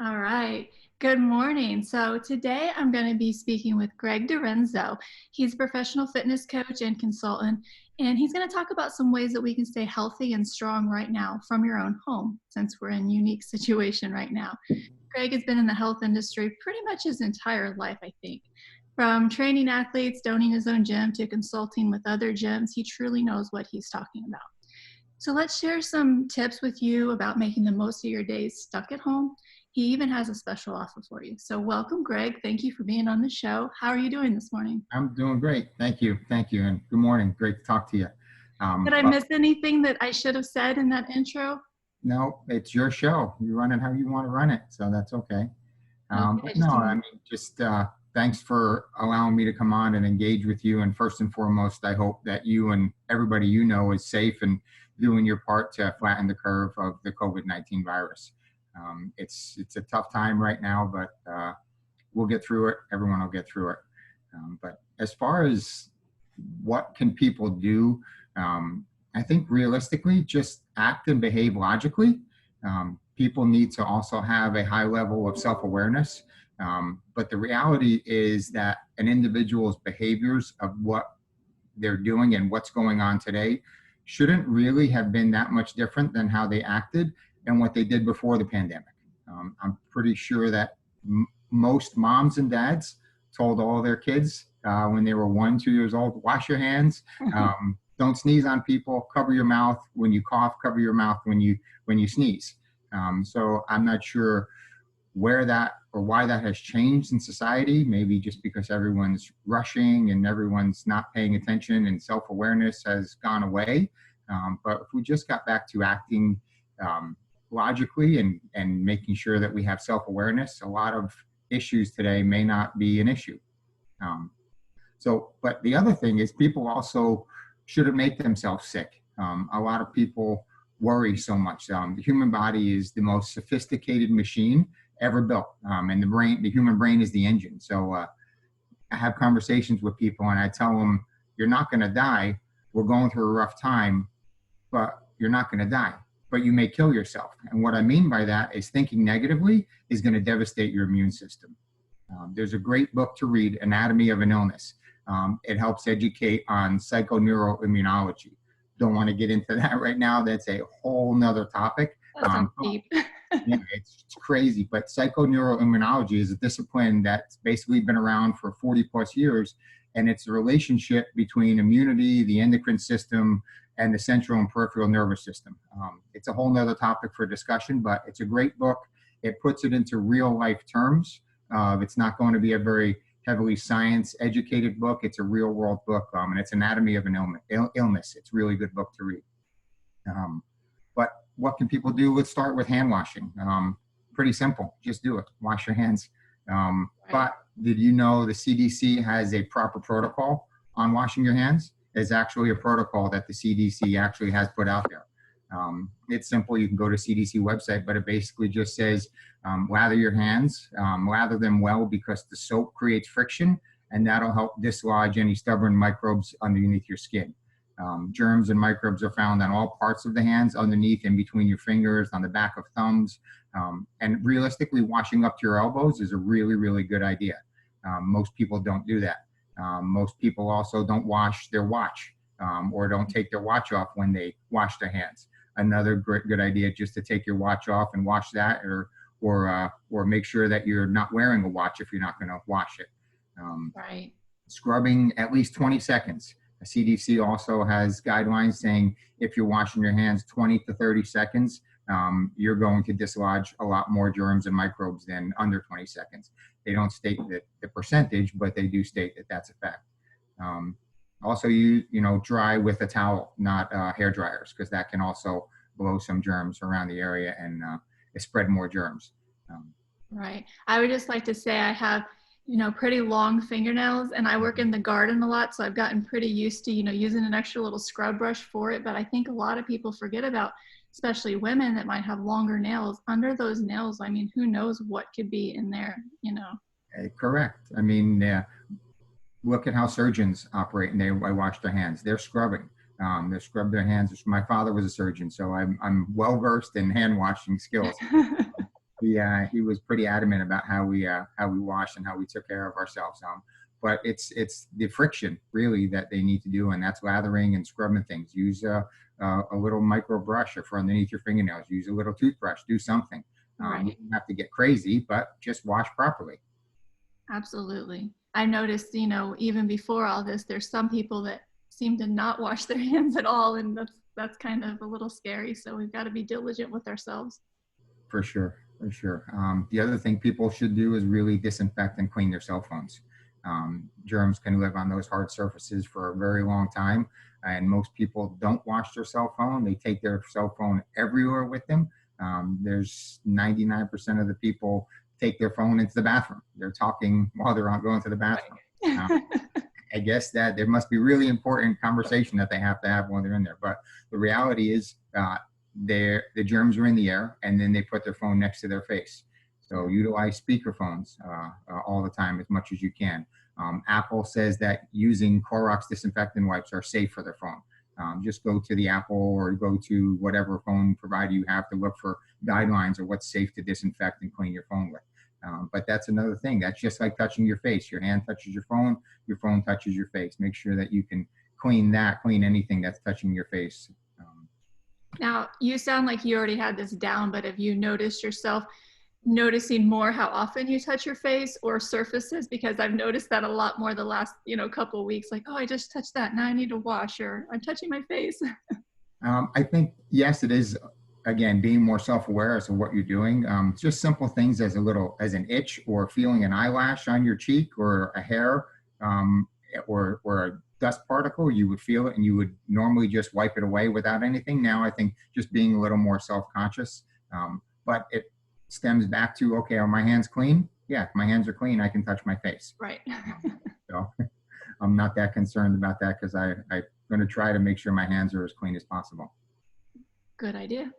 All right. Good morning. So today I'm going to be speaking with Greg DiRenzo. He's a professional fitness coach and consultant, and he's going to talk about some ways that we can stay healthy and strong right now from your own home, since we're in a unique situation right now. Greg has been in the health industry pretty much his entire life, I think. From training athletes, owning his own gym, to consulting with other gyms, he truly knows what he's talking about. So let's share some tips with you about making the most of your days stuck at home. He even has a special offer for you. So welcome, Greg. Thank you for being on the show. How are you doing this morning? I'm doing great. Thank you. Thank you. And good morning. Great to talk to you. Did I miss anything that I should have said in that intro? No, it's your show. You run it how you want to run it. So that's okay. Okay, But no, I mean, just thanks for allowing me to come on and engage with you. And first and foremost, I hope that you and everybody you know is safe and doing your part to flatten the curve of the COVID-19 virus. It's a tough time right now, but we'll get through it. Everyone will get through it. But as far as what can people do, I think realistically, just act and behave logically. People need to also have a high level of self-awareness. But the reality is that an individual's behaviors of what they're doing and what's going on today shouldn't really have been that much different than how they acted and what they did before the pandemic. I'm pretty sure that most moms and dads told all their kids when they were 1, 2 years old, wash your hands, don't sneeze on people, cover your mouth when you cough, cover your mouth when you sneeze. So I'm not sure where that or why that has changed in society. Maybe just because everyone's rushing and everyone's not paying attention and self-awareness has gone away. But if we just got back to acting logically and making sure that we have self-awareness, a lot of issues today may not be an issue. But the other thing is people also shouldn't make themselves sick. A lot of people worry so much. The human body is the most sophisticated machine ever built, and the human brain is the engine. So I have conversations with people and I tell them, you're not going to die. We're going through a rough time, but you're not going to die, but you may kill yourself. And what I mean by that is thinking negatively is going to devastate your immune system. There's a great book to read, Anatomy of an Illness. It helps educate on psychoneuroimmunology. Don't want to get into that right now. That's a whole nother topic. Deep. Yeah, it's crazy, but psychoneuroimmunology is a discipline that's basically been around for 40 plus years, and it's a relationship between immunity, the endocrine system, and the central and peripheral nervous system. It's a whole nother topic for discussion, but it's a great book. It puts it into real life terms. It's not going to be a very heavily science educated book. It's a real world book, and it's Anatomy of an Illness. It's a really good book to read. But what can people do? Let's start with hand washing. Pretty simple. Just do it. Wash your hands. Right. But did you know the CDC has a proper protocol on washing your hands? It's actually a protocol that the CDC actually has put out there. It's simple. You can go to CDC website, but it basically just says, lather your hands, lather them well because the soap creates friction and that'll help dislodge any stubborn microbes underneath your skin. Germs and microbes are found on all parts of the hands, underneath and between your fingers, on the back of thumbs. And realistically, washing up to your elbows is a really, really good idea. Most people don't do that. Most people also don't wash their watch or don't take their watch off when they wash their hands. Another good idea, just to take your watch off and wash that, or make sure that you're not wearing a watch if you're not going to wash it. Right. Scrubbing at least 20 seconds. The CDC also has guidelines saying if you're washing your hands 20 to 30 seconds, you're going to dislodge a lot more germs and microbes than under 20 seconds. They don't state the percentage, but they do state that that's a fact. Also, dry with a towel, not hair dryers, because that can also blow some germs around the area and spread more germs. Right. I would just like to say I have, pretty long fingernails, and I work in the garden a lot. So I've gotten pretty used to, using an extra little scrub brush for it. But I think a lot of people forget about, especially women that might have longer nails. Under those nails, I mean, who knows what could be in there, Correct. I mean, look at how surgeons operate, and they wash their hands. They're scrubbing. They scrub their hands. My father was a surgeon, so I'm well versed in hand washing skills. He was pretty adamant about how we wash and how we took care of ourselves. But it's the friction really that they need to do, and that's lathering and scrubbing things. Use a little micro brush for underneath your fingernails. Use a little toothbrush. Do something. You Right. don't have to get crazy, but just wash properly. Absolutely. I noticed, even before all this, there's some people that seem to not wash their hands at all, and that's kind of a little scary. So we've got to be diligent with ourselves. For sure, for sure. The other thing people should do is really disinfect and clean their cell phones. Germs can live on those hard surfaces for a very long time, and most people don't wash their cell phone. They take their cell phone everywhere with them. There's 99% of the people take their phone into the bathroom. They're talking while they're going to the bathroom. Right. Um, I guess that there must be really important conversation that they have to have when they're in there. But the reality is, the germs are in the air, and then they put their phone next to their face. So utilize speakerphones all the time as much as you can. Apple says that using Clorox disinfectant wipes are safe for their phone. Just go to the Apple or go to whatever phone provider you have to look for guidelines of what's safe to disinfect and clean your phone with. But that's another thing. That's just like touching your face. Your hand touches your phone touches your face. Make sure that you can clean anything that's touching your face. Now, you sound like you already had this down, but have you noticed yourself noticing more how often you touch your face or surfaces? Because I've noticed that a lot more the last, couple of weeks, like, oh, I just touched that. Now I need to wash, or I'm touching my face. I think, yes, it is, again, being more self-aware as to what you're doing. Just simple things as an itch or feeling an eyelash on your cheek or a hair, or a dust particle, you would feel it and you would normally just wipe it away without anything. Now I think just being a little more self-conscious, but it stems back to, okay, are my hands clean? Yeah, my hands are clean. I can touch my face. Right. So I'm not that concerned about that because I'm going to try to make sure my hands are as clean as possible. Good idea.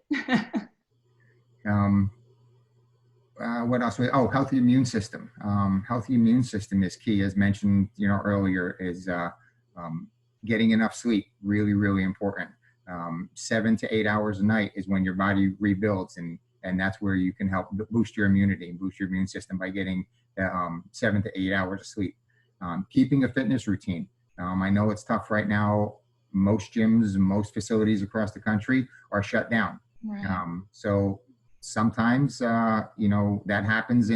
What else? Oh, healthy immune system. Healthy immune system is key, as mentioned, earlier. Is getting enough sleep really, really important. 7 to 8 hours a night is when your body rebuilds, and that's where you can help boost your immunity and boost your immune system by getting 7 to 8 hours of sleep. Keeping a fitness routine. I know it's tough right now. Most gyms and most facilities across the country are shut down. Right. So sometimes, that happens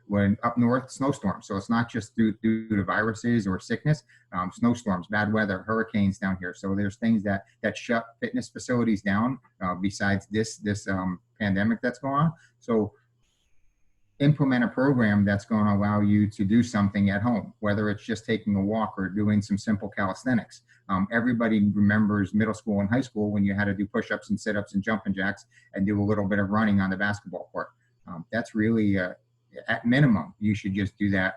when up north, snowstorms. So it's not just due to viruses or sickness, snowstorms, bad weather, hurricanes down here. So there's things that shut fitness facilities down besides this pandemic that's going on. So implement a program that's going to allow you to do something at home, whether it's just taking a walk or doing some simple calisthenics. Everybody remembers middle school and high school when you had to do push-ups and sit-ups and jumping jacks and do a little bit of running on the basketball court. That's really, at minimum, you should just do that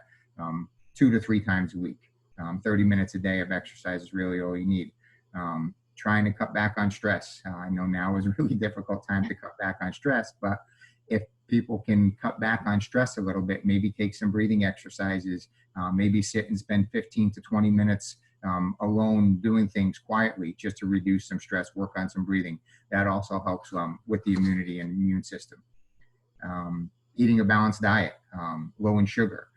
2 to 3 times a week. 30 minutes a day of exercise is really all you need. Trying to cut back on stress. I know now is a really difficult time to cut back on stress, but if people can cut back on stress a little bit, maybe take some breathing exercises, maybe sit and spend 15 to 20 minutes alone doing things quietly just to reduce some stress, work on some breathing. That also helps with the immunity and immune system. Eating a balanced diet, low in sugar,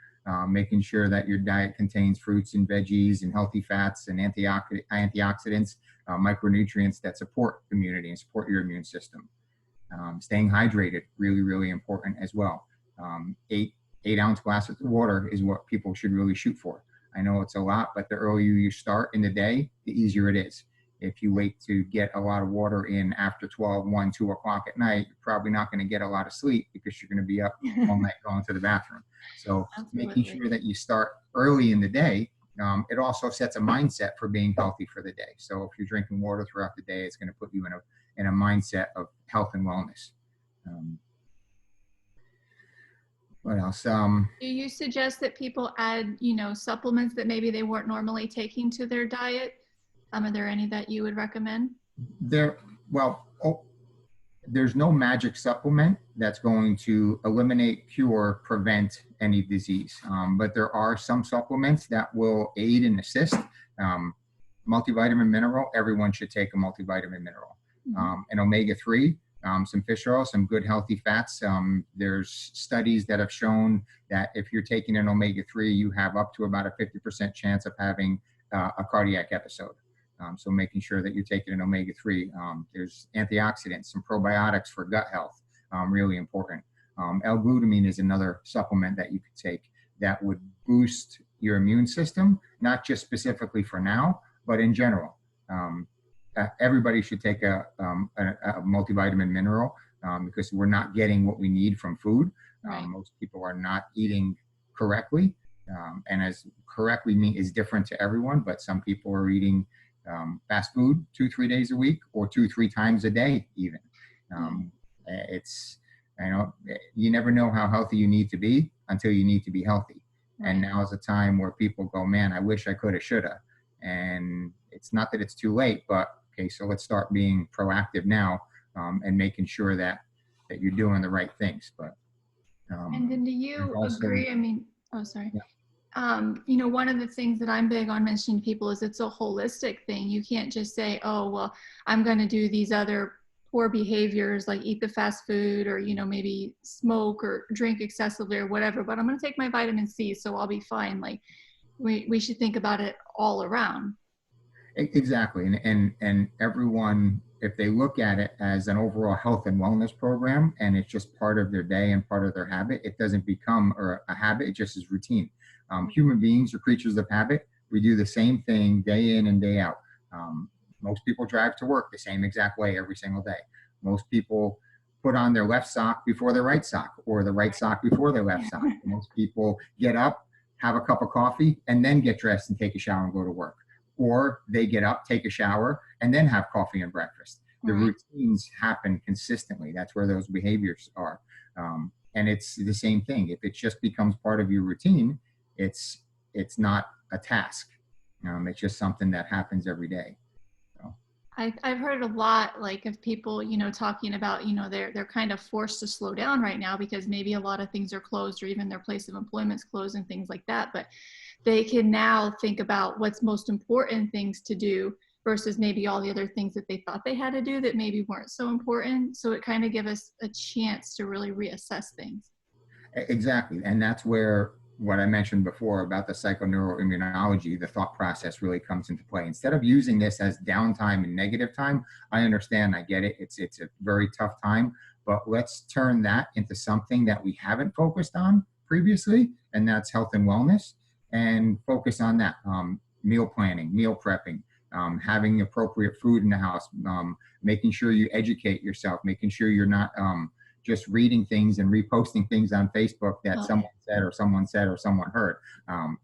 making sure that your diet contains fruits and veggies and healthy fats and antioxidants, micronutrients that support immunity and support your immune system. Staying hydrated, really, really important as well. 8-ounce glasses of water is what people should really shoot for. I know it's a lot, but the earlier you start in the day, the easier it is. If you wait to get a lot of water in after 12, 1, 2 o'clock at night, you're probably not going to get a lot of sleep because you're going to be up all night going to the bathroom. So making sure that you start early in the day, it also sets a mindset for being healthy for the day. So if you're drinking water throughout the day, it's going to put you in a mindset of health and wellness. What else? Do you suggest that people add, supplements that maybe they weren't normally taking to their diet? Are there any that you would recommend? There's no magic supplement that's going to eliminate, cure, prevent any disease. But there are some supplements that will aid and assist. Multivitamin mineral, everyone should take a multivitamin mineral. An omega-3 some fish oil, some good healthy fats. There's studies that have shown that if you're taking an omega-3, you have up to about a 50% chance of having a cardiac episode. So making sure that you're taking an omega-3. There's antioxidants, some probiotics for gut health, really important. L-glutamine is another supplement that you could take that would boost your immune system, not just specifically for now, but in general. Everybody should take a multivitamin mineral because we're not getting what we need from food. Right. Most people are not eating correctly. And as correctly is different to everyone, but some people are eating fast food 2-3 days a week or 2-3 times a day even. It's, you never know how healthy you need to be until you need to be healthy. Right. And now is a time where people go, man, I wish I coulda, shoulda. And it's not that it's too late, but okay, so let's start being proactive now and making sure that you're doing the right things. But and then do you agree? I mean, oh, sorry. Yeah. One of the things that I'm big on mentioning to people is it's a holistic thing. You can't just say, oh, well, I'm going to do these other poor behaviors like eat the fast food or, maybe smoke or drink excessively or whatever, but I'm going to take my vitamin C, so I'll be fine. Like we should think about it all around. Exactly. And everyone, if they look at it as an overall health and wellness program and it's just part of their day and part of their habit, it doesn't become a habit, it just is routine. Human beings are creatures of habit. We do the same thing day in and day out. Most people drive to work the same exact way every single day. Most people put on their left sock before their right sock or the right sock before their left sock. Most people get up, have a cup of coffee, and then get dressed and take a shower and go to work. Or they get up, take a shower, and then have coffee and breakfast. The routines happen consistently. That's where those behaviors are. And it's the same thing. If it just becomes part of your routine, it's not a task. It's just something that happens every day. So. I've heard a lot, like, of people, talking about, they're kind of forced to slow down right now because maybe a lot of things are closed or even their place of employment's closed and things like that. But they can now think about what's most important things to do versus maybe all the other things that they thought they had to do that maybe weren't so important. So it kind of gives us a chance to really reassess things. Exactly. And that's where what I mentioned before about the psychoneuroimmunology, the thought process really comes into play. Instead of using this as downtime and negative time, I understand, I get it. It's a very tough time, but let's turn that into something that we haven't focused on previously, and that's health and wellness, and focus on that. Meal planning, meal prepping, having appropriate food in the house, making sure you educate yourself, making sure you're not just reading things and reposting things on Facebook that someone said or someone heard.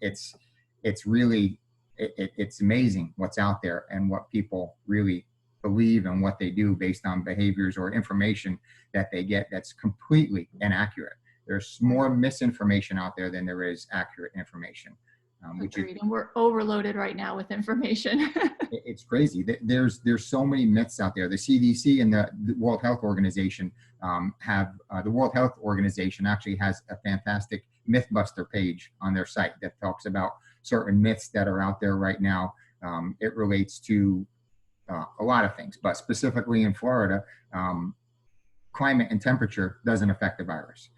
It's really, it's amazing what's out there and what people really believe and what they do based on behaviors or information that they get that's completely inaccurate. There's more misinformation out there than there is accurate information. And we're overloaded right now with information. It's crazy. There's so many myths out there. The CDC and the World Health Organization the World Health Organization actually has a fantastic Mythbuster page on their site that talks about certain myths that are out there right now. It relates to a lot of things, but specifically in Florida, climate and temperature doesn't affect the virus.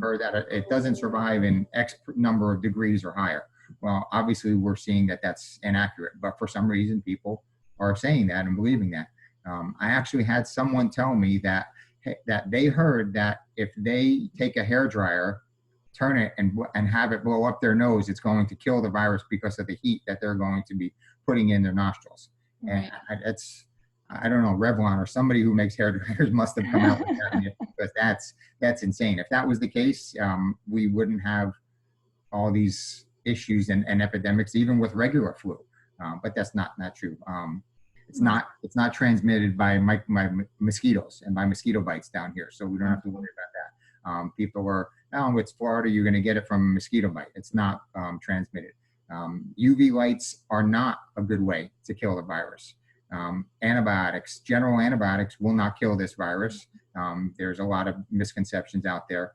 Or that it doesn't survive in X number of degrees or higher. Well, obviously we're seeing that that's inaccurate, but for some reason people are saying that and believing that. I actually had someone tell me that they heard that if they take a hairdryer, turn it and have it blow up their nose, it's going to kill the virus because of the heat that they're going to be putting in their nostrils. And I don't know, Revlon or somebody who makes hairdryers must have come out with that because that's insane. If that was the case, we wouldn't have all these issues and epidemics, even with regular flu. But that's not true. It's not transmitted by my mosquitoes and by mosquito bites down here, so we don't have to worry about that. People are, oh, it's Florida, you're going to get it from a mosquito bite. It's not transmitted. UV lights are not a good way to kill the virus. Antibiotics, general antibiotics will not kill this virus. There's a lot of misconceptions out there.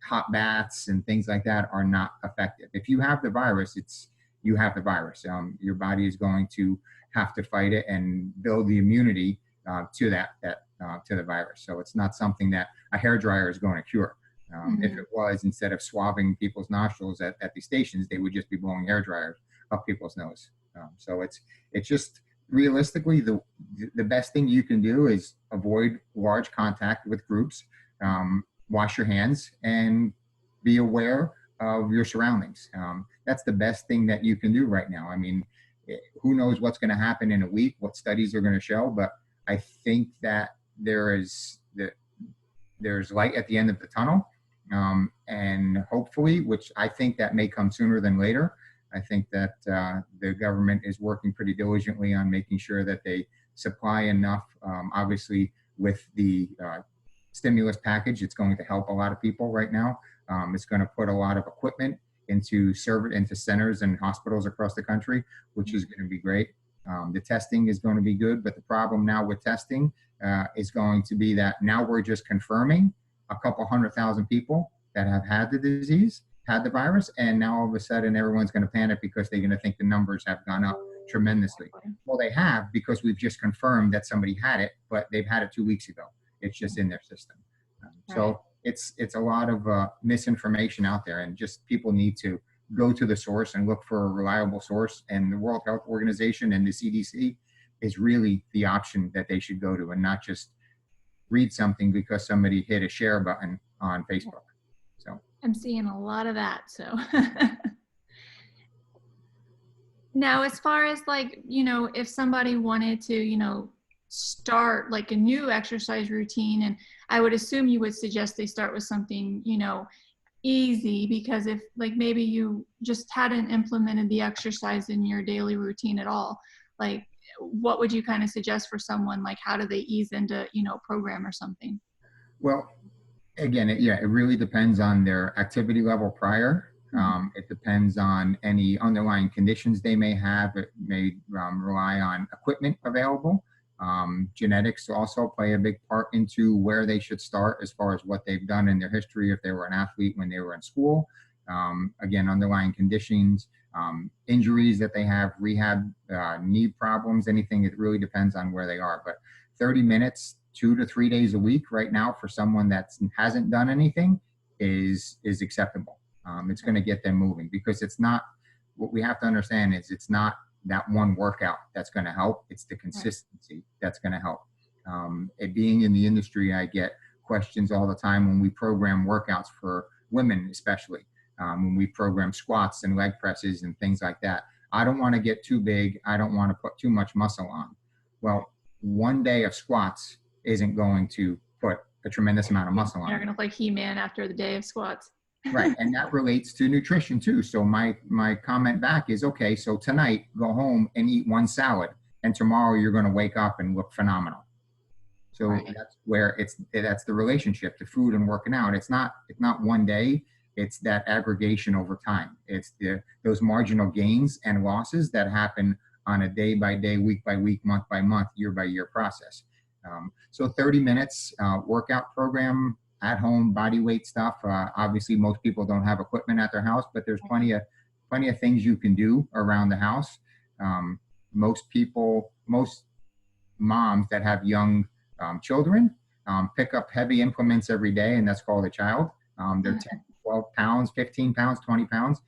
Hot baths and things like that are not effective. If you have the virus, you have the virus. Your body is going to have to fight it and build the immunity to that to the virus. So it's not something that a hairdryer is going to cure. If Hmm. it was, instead of swabbing people's nostrils at the stations, they would just be blowing hair dryers up people's nose. So it's just realistically the best thing you can do is avoid large contact with groups, wash your hands, and be aware of your surroundings. That's the best thing that you can do right now. I mean, who knows what's going to happen in a week, what studies are going to show, but I think that there's light at the end of the tunnel, and hopefully, which I think that may come sooner than later. I think that the government is working pretty diligently on making sure that they supply enough. Obviously, with the stimulus package, it's going to help a lot of people right now. It's going to put a lot of equipment into centers and hospitals across the country, which is going to be great. The testing is going to be good, but the problem now with testing is going to be that now we're just confirming a couple 100,000 people that have had the disease, had the virus, and now all of a sudden everyone's going to panic because they're going to think the numbers have gone up tremendously. Well, they have, because we've just confirmed that somebody had it, but they've had it 2 weeks ago. It's just in their system. Right. So it's a lot of misinformation out there, and just people need to go to the source and look for a reliable source. And the World Health Organization and the CDC is really the option that they should go to, and not just read something because somebody hit a share button on Facebook. So I'm seeing a lot of that. So now, as far as like, if somebody wanted to, start like a new exercise routine, and I would assume you would suggest they start with something, easy, because if like maybe you just hadn't implemented the exercise in your daily routine at all, like what would you kind of suggest for someone? Like how do they ease into, a program or something? well, again, it really depends on their activity level prior. It depends on any underlying conditions they may have. It may rely on equipment available. Genetics also play a big part into where they should start as far as what they've done in their history, if they were an athlete when they were in school. Again, underlying conditions, injuries that they have, rehab, knee problems, anything. It really depends on where they are. But 30 minutes, 2 to 3 days a week right now for someone that hasn't done anything is acceptable. It's going to get them moving, because it's not, what we have to understand is it's not that one workout that's going to help. It's the consistency that's going to help. It being in the industry, I get questions all the time when we program workouts for women, especially when we program squats and leg presses and things like that. I don't want to get too big. I don't want to put too much muscle on. Well, one day of squats isn't going to put a tremendous amount of muscle on. You're going to play He-Man after the day of squats. Right. And that relates to nutrition too. So my comment back is, okay, so tonight go home and eat one salad, and tomorrow you're going to wake up and look phenomenal. So that's where that's the relationship to food and working out. It's not one day. It's that aggregation over time. It's those marginal gains and losses that happen on a day by day, week by week, month by month, year by year process. So 30 minutes workout program at home, body weight stuff. Obviously, most people don't have equipment at their house, but there's plenty of things you can do around the house. Most moms that have young children pick up heavy implements every day, and that's called a child. They're 10, 12 pounds, 15 pounds, 20 pounds.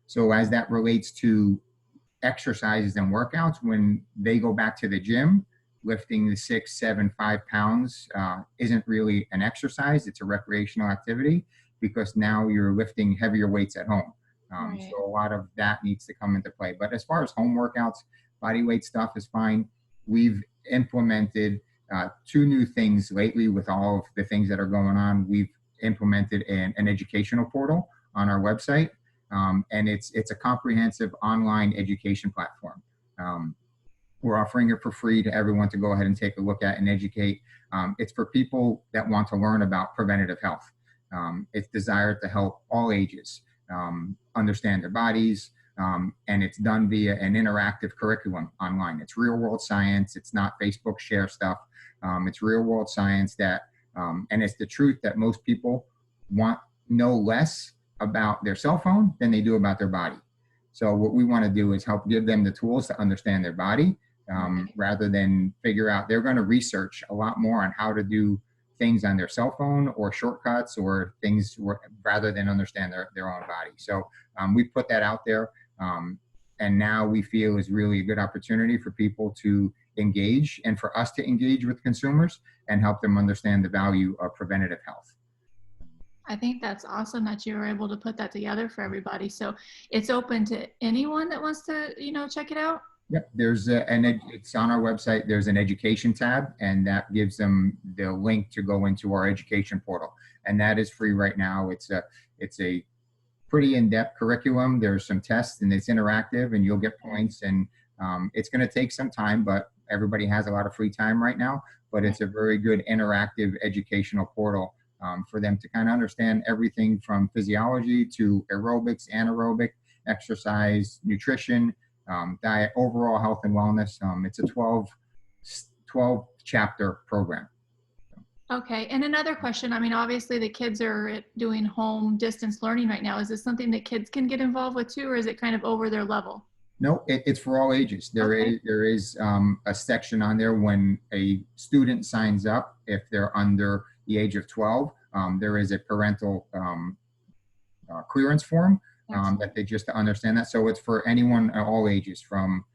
So as that relates to exercises and workouts, when they go back to the gym, lifting the 6, 7, 5 pounds isn't really an exercise. It's a recreational activity, because now you're lifting heavier weights at home. So a lot of that needs to come into play. But as far as home workouts, body weight stuff is fine. We've implemented 2 new things lately with all of the things that are going on. We've implemented an educational portal on our website, and it's a comprehensive online education platform. We're offering it for free to everyone to go ahead and take a look at and educate. It's for people that want to learn about preventative health. It's desired to help all ages understand their bodies, and it's done via an interactive curriculum online. It's real world science. It's not Facebook share stuff. It's real world science and it's the truth that most people know less about their cell phone than they do about their body. So what we want to do is help give them the tools to understand their body, Right. rather than figure out. They're going to research a lot more on how to do things on their cell phone or shortcuts or things rather than understand their own body. So we put that out there. And now we feel is really a good opportunity for people to engage and for us to engage with consumers and help them understand the value of preventative health. I think that's awesome that you were able to put that together for everybody. So it's open to anyone that wants to, check it out. Yep, it's on our website. There's an education tab, and that gives them the link to go into our education portal, and that is free right now. It's a pretty in-depth curriculum. There's some tests, and it's interactive, and you'll get points. And it's going to take some time, but everybody has a lot of free time right now. But it's a very good interactive educational portal for them to kind of understand everything from physiology to aerobics, anaerobic, exercise, nutrition, diet, overall health and wellness. It's a 12 chapter program. Okay. And another question, I mean, obviously the kids are doing home distance learning right now. Is this something that kids can get involved with too, or is it kind of over their level? No, it's for all ages. There is a section on there when a student signs up, if they're under the age of 12, there is a parental clearance form that they just to understand that. So it's for anyone at all ages from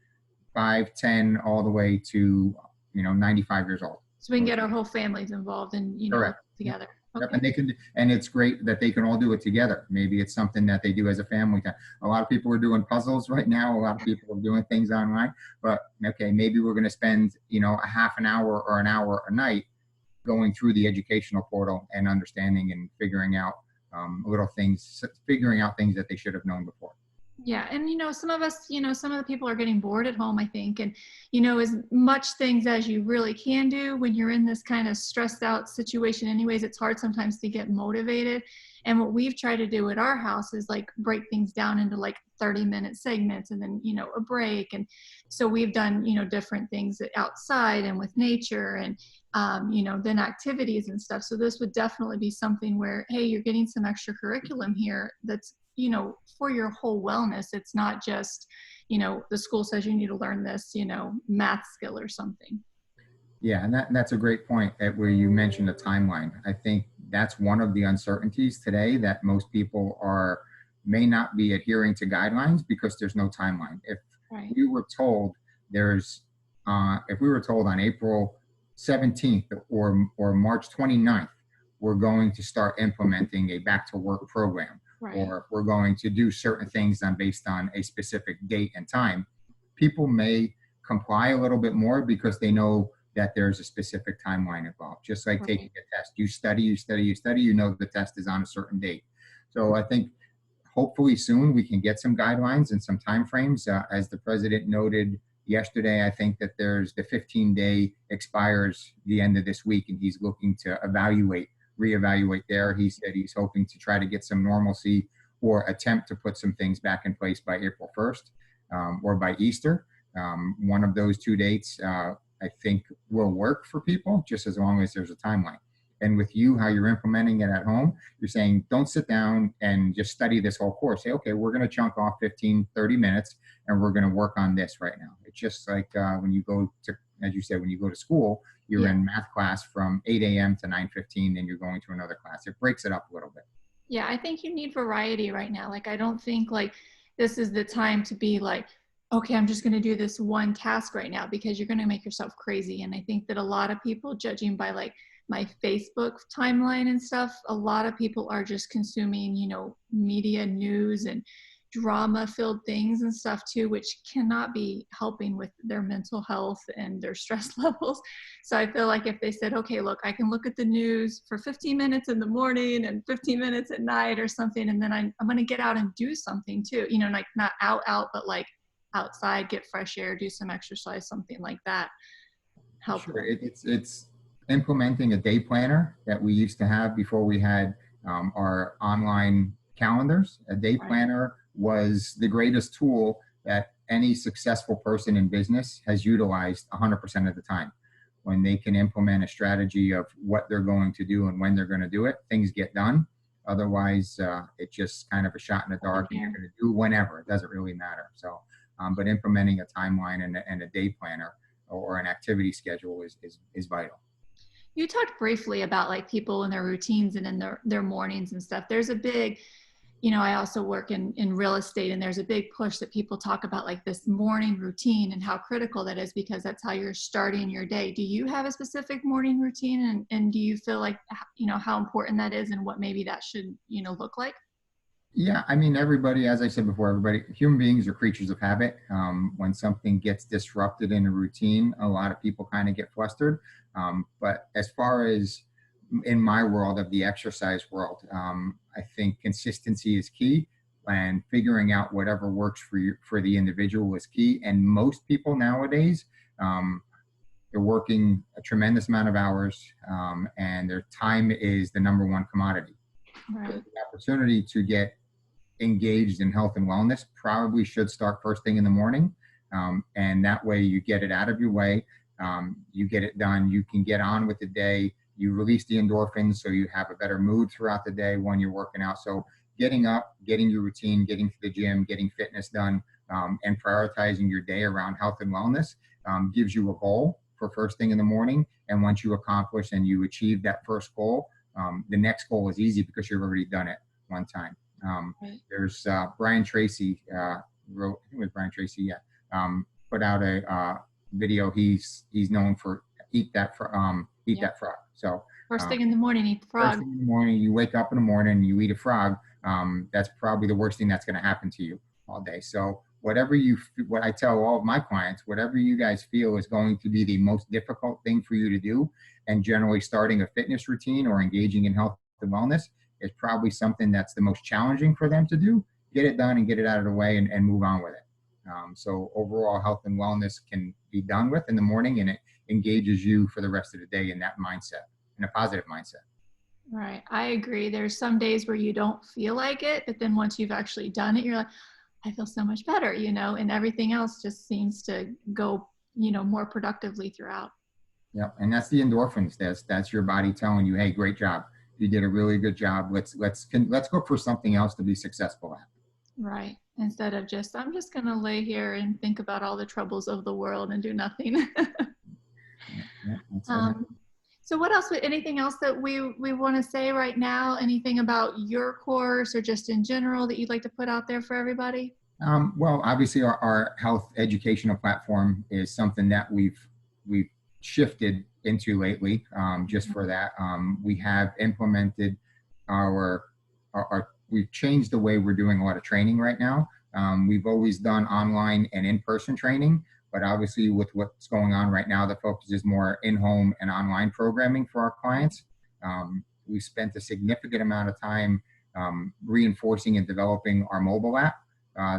5, 10, all the way to 95 years old. So we can get our whole families involved and Correct. together. Yep. Okay. And it's great that they can all do it together. Maybe it's something that they do as a family. A lot of people are doing puzzles right now. A lot of people are doing things online, but okay, maybe we're going to spend, a half an hour or an hour a night going through the educational portal and understanding and figuring out figuring out things that they should have known before. Yeah. And, some of us, some of the people are getting bored at home, I think. And, as much things as you really can do when you're in this kind of stressed out situation anyways, it's hard sometimes to get motivated. And what we've tried to do at our house is like break things down into like 30-minute segments and then, a break. And so we've done, different things outside and with nature and, then activities and stuff. So this would definitely be something where, hey, you're getting some extra curriculum here that's, for your whole wellness. It's not just, the school says you need to learn this, math skill or something. Yeah, and that's a great point where you mentioned a timeline. I think that's one of the uncertainties today, that most people may not be adhering to guidelines because there's no timeline. If Right. we were told on April 17th or March 29th, we're going to start implementing a back to work program, Right. or if we're going to do certain things based on a specific date and time, people may comply a little bit more because they know that there's a specific timeline involved. Just like taking a test, you study, the test is on a certain date. So I think hopefully soon we can get some guidelines and some timeframes. As the president noted yesterday, I think that there's the 15-day expires the end of this week, and he's looking to reevaluate there. He said he's hoping to try to get some normalcy or attempt to put some things back in place by April 1st or by Easter. One of those two dates, I think, will work for people, just as long as there's a timeline. And with you, how you're implementing it at home, you're saying, don't sit down and just study this whole course. Say, okay, we're going to chunk off 15, 30 minutes, and we're going to work on this right now. It's just like when you go to, as you said, when you go to school, you're in math class from 8 a.m. to 9:15, and you're going to another class. It breaks it up a little bit. Yeah, I think you need variety right now. Like, I don't think like this is the time to be like, okay, I'm just going to do this one task right now, because you're going to make yourself crazy. And I think that a lot of people, judging by like my Facebook timeline and stuff, a lot of people are just consuming, media, news, and drama filled things and stuff too, which cannot be helping with their mental health and their stress levels. So I feel like if they said, okay, look, I can look at the news for 15 minutes in the morning and 15 minutes at night or something, and then I'm going to get out and do something too, like not out, but like outside, get fresh air, do some exercise, something like that. Helpful. Sure. It's implementing a day planner that we used to have before we had our online calendars. A day planner was the greatest tool that any successful person in business has utilized 100% of the time. When they can implement a strategy of what they're going to do and when they're going to do it, things get done. Otherwise, it's just kind of a shot in the dark, and you're going to do whenever. It doesn't really matter. So, but implementing a timeline and a day planner or an activity schedule is vital. You talked briefly about like people and their routines and in their mornings and stuff. There's a big, I also work in real estate, and there's a big push that people talk about like this morning routine and how critical that is because that's how you're starting your day. Do you have a specific morning routine, and do you feel like, how important that is and what maybe that should, look like? Yeah, I mean, everybody, as I said before, human beings are creatures of habit. When something gets disrupted in a routine, a lot of people kind of get flustered. But as far as in my world of the exercise world, I think consistency is key, and figuring out whatever works for you, for the individual, is key. And most people nowadays, um, they're working a tremendous amount of hours, and their time is the number one commodity. So Right. the opportunity to get engaged in health and wellness probably should start first thing in the morning. And that way you get it out of your way. You get it done. You can get on with the day. You release the endorphins so you have a better mood throughout the day when you're working out. So getting up, getting your routine, getting to the gym, getting fitness done, and prioritizing your day around health and wellness gives you a goal for first thing in the morning. And once you accomplish and you achieve that first goal, the next goal is easy because you've already done it one time. Right. There's Brian Tracy wrote, I think it was Brian Tracy, yeah, put out a video. He's known for eat Yep. that frog. So First uh, thing in the morning, eat the first frog. thing in the morning, you wake up in the morning, you eat a frog. That's probably the worst thing that's going to happen to you all day. So what I tell all of my clients, whatever you guys feel is going to be the most difficult thing for you to do, and generally starting a fitness routine or engaging in health and wellness is probably something that's the most challenging for them to do. Get it done and get it out of the way, and move on with it. So overall, health and wellness can be done with in the morning, and it engages you for the rest of the day in that mindset, in a positive mindset. Right. I agree. There's some days where you don't feel like it, but then once you've actually done it, you're like, I feel so much better, and everything else just seems to go, more productively throughout. Yeah, and that's the endorphins. That's your body telling you, hey, great job. You did a really good job. Let's go for something else to be successful at. Right. Instead of just, I'm just going to lay here and think about all the troubles of the world and do nothing. Yeah, yeah, that's it. um, so what else, anything else that we want to say right now? Anything about your course or just in general that you'd like to put out there for everybody? Well, obviously, our health educational platform is something that we've shifted into lately. Just for that, we have implemented we've changed the way we're doing a lot of training right now. We've always done online and in-person training, but obviously, with what's going on right now, the focus is more in-home and online programming for our clients. We spent a significant amount of time reinforcing and developing our mobile app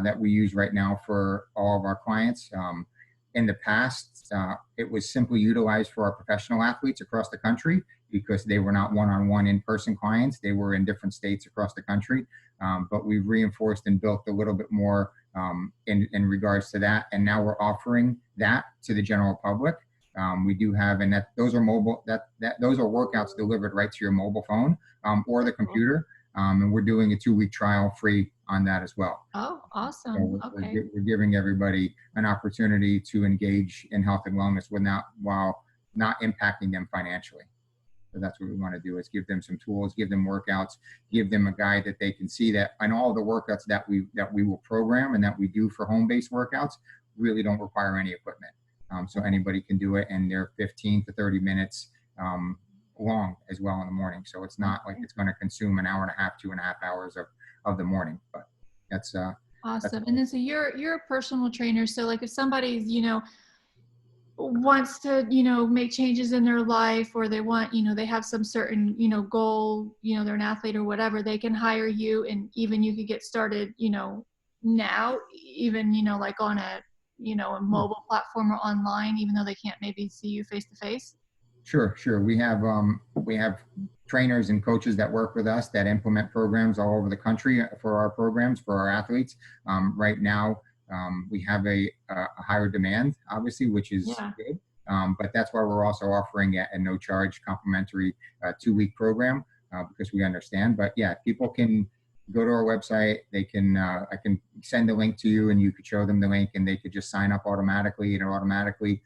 that we use right now for all of our clients. In the past, it was simply utilized for our professional athletes across the country because they were not one-on-one in-person clients. They were in different states across the country. But we've reinforced and built a little bit more in regards to that. And now we're offering that to the general public. We do have, and those are mobile, those are workouts delivered right to your mobile phone or the Cool. computer. And we're doing a 2-week trial free on that as well. Oh, So awesome. Okay. we're giving everybody an opportunity to engage in health and wellness while not impacting them financially. So that's what we want to do, is give them some tools, give them workouts, give them a guide that they can see that, and all the workouts that we will program and that we do for home-based workouts really don't require any equipment. So anybody can do it, and they're 15 to 30 minutes long as well in the morning. So it's not like it's going to consume an hour and a half, 2.5 hours of the morning. But that's Awesome. And then so you're a personal trainer. So like if somebody's, wants to, make changes in their life, or they want, they have some certain, goal, they're an athlete or whatever, they can hire you, and even you could get started, now, even, like on a mobile platform or online, even though they can't maybe see you face to face. Sure. We have trainers and coaches that work with us that implement programs all over the country for our programs for our athletes. Right now, we have a higher demand, obviously, which is Yeah. good. But that's why we're also offering a no charge complimentary 2-week program because we understand. But yeah, people can go to our website. They can I can send a link to you, and you could show them the link, and they could just sign up automatically, and it automatically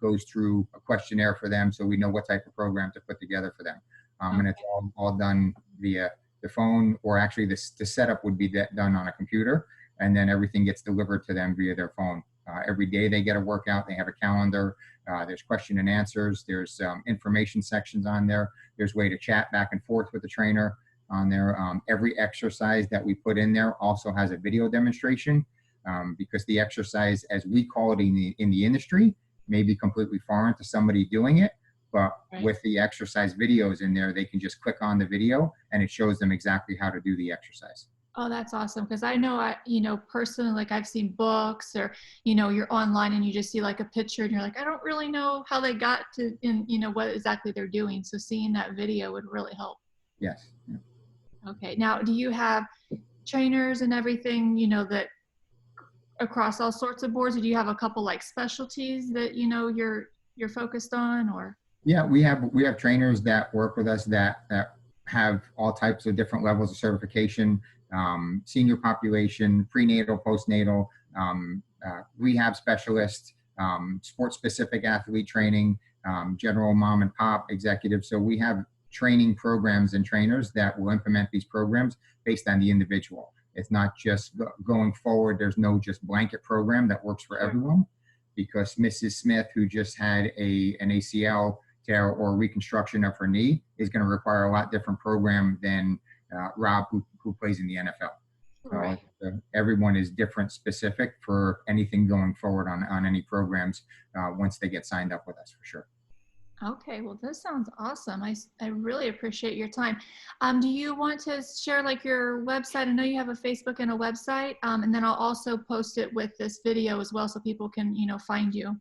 goes through a questionnaire for them so we know what type of program to put together for them. And it's all done via the phone, or actually the setup would be done on a computer, and then everything gets delivered to them via their phone. Every day they get a workout, they have a calendar, there's question and answers, there's information sections on there, there's way to chat back and forth with the trainer on there. Every exercise that we put in there also has a video demonstration, because the exercise, as we call it in the industry, may be completely foreign to somebody doing it. But with the exercise videos in there, they can just click on the video and it shows them exactly how to do the exercise. Oh, that's awesome. Because I know, personally, like I've seen books or, you're online and you just see like a picture and you're like, I don't really know how they got to, what exactly they're doing. So seeing that video would really help. Yes. Yeah. Okay. Now, do you have trainers and everything, that across all sorts of boards? Or do you have a couple like specialties that, you're focused on, or? Yeah, we have trainers that work with us that have all types of different levels of certification, senior population, prenatal, postnatal, rehab specialists, sports specific athlete training, general mom and pop executives. So we have training programs and trainers that will implement these programs based on the individual. It's not just going forward. There's no just blanket program that works for everyone, because Mrs. Smith, who just had an ACL tear or reconstruction of her knee, is going to require a lot different program than Rob, who plays in the NFL. Right. Everyone is different specific for anything going forward on any programs once they get signed up with us, for sure. Okay, well, this sounds awesome. I really appreciate your time. Do you want to share like your website? I know you have a Facebook and a website, and then I'll also post it with this video as well so people can, find you.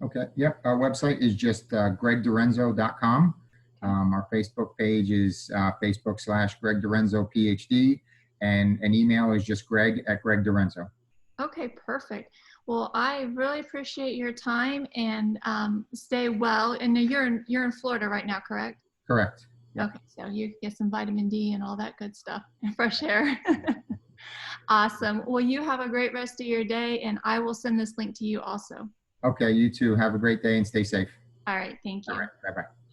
Okay, yep. Our website is just gregdirenzo.com. Our Facebook page is Facebook/Greg DiRenzo PhD, and an email is just Greg @GregDiRenzo. Okay, perfect. Well, I really appreciate your time, and stay well. And you're in Florida right now, correct? Correct. Yep. Okay, so you get some vitamin D and all that good stuff and fresh air. Awesome. Well, you have a great rest of your day, and I will send this link to you also. Okay, you too. Have a great day and stay safe. All right, thank you. All right, bye-bye.